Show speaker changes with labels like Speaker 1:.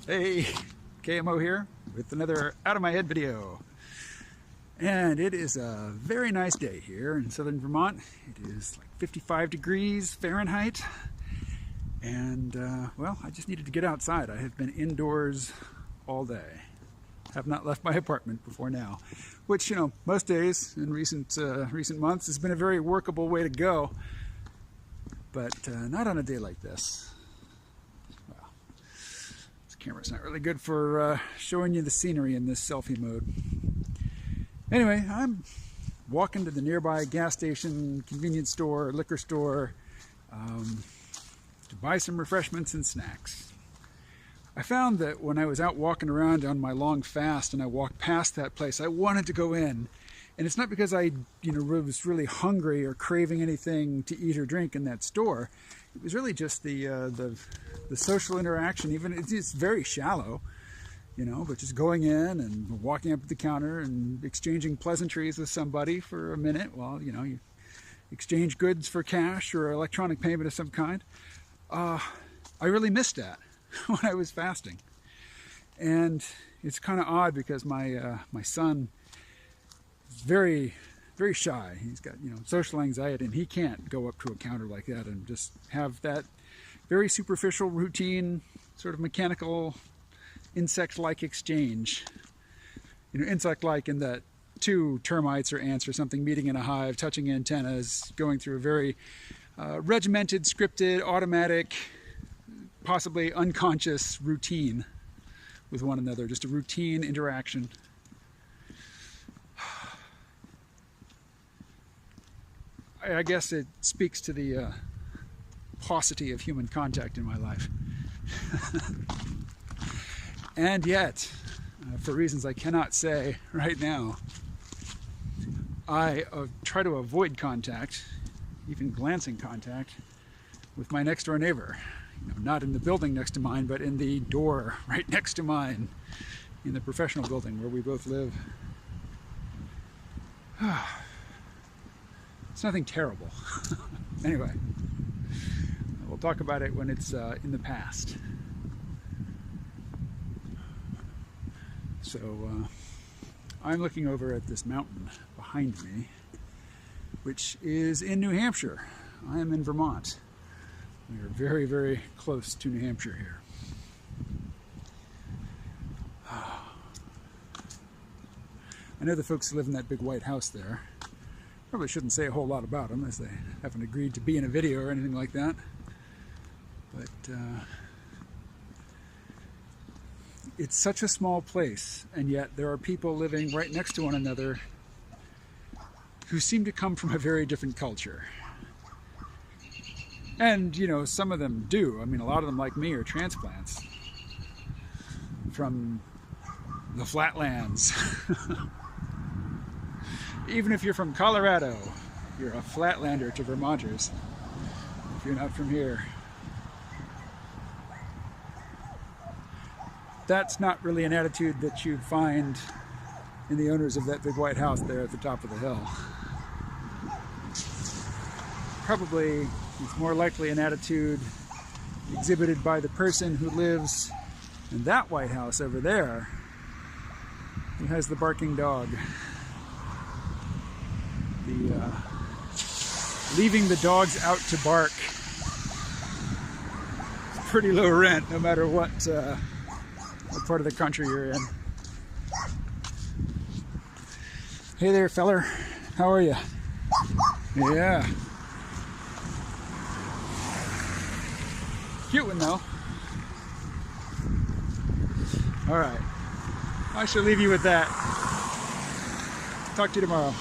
Speaker 1: Hey, KMO here with another Out of My Head video. And it is a very nice day here in southern Vermont. It is like 55 degrees Fahrenheit. And well, I just needed to get outside. I have been indoors all day. Have not left my apartment before now, which, you know, most days in recent months has been a very workable way to go, but not on a day like this. Well, this camera's not really good for showing you the scenery in this selfie mode. Anyway, I'm walking to the nearby gas station, convenience store, liquor store to buy some refreshments and snacks. I found that when I was out walking around on my long fast and I walked past that place, I wanted to go in. And it's not because I, was really hungry or craving anything to eat or drink in that store. It was really just the social interaction. Even it's very shallow, but just going in and walking up to the counter and exchanging pleasantries with somebody for a minute while, you exchange goods for cash or electronic payment of some kind. I really missed that when I was fasting. And it's kind of odd because my son is very, very shy. He's got, social anxiety, and he can't go up to a counter like that and just have that very superficial, routine, sort of mechanical, insect-like exchange. Insect-like in that two termites or ants or something meeting in a hive, touching antennas, going through a very regimented, scripted, automatic, possibly unconscious routine with one another, just a routine interaction. I guess it speaks to the paucity of human contact in my life. And yet, for reasons I cannot say right now, I try to avoid contact, even glancing contact, with my next door neighbor. Not in the building next to mine, but in the door right next to mine, in the professional building where we both live. It's nothing terrible. Anyway, we'll talk about it when it's in the past. So I'm looking over at this mountain behind me, which is in New Hampshire. I am in Vermont. We are very, very close to New Hampshire here. I know the folks who live in that big white house there. Probably shouldn't say a whole lot about them, as they haven't agreed to be in a video or anything like that. But it's such a small place, and yet there are people living right next to one another who seem to come from a very different culture. And, some of them do. I mean, a lot of them, like me, are transplants from the flatlands. Even if you're from Colorado, you're a flatlander to Vermonters, if you're not from here. That's not really an attitude that you'd find in the owners of that big white house there at the top of the hill. Probably it's more likely an attitude exhibited by the person who lives in that White House over there, who has the barking dog. Leaving the dogs out to bark. It's pretty low rent, no matter what part of the country you're in. Hey there, feller. How are you? Yeah. Cute one, though. All right. I shall leave you with that. Talk to you tomorrow.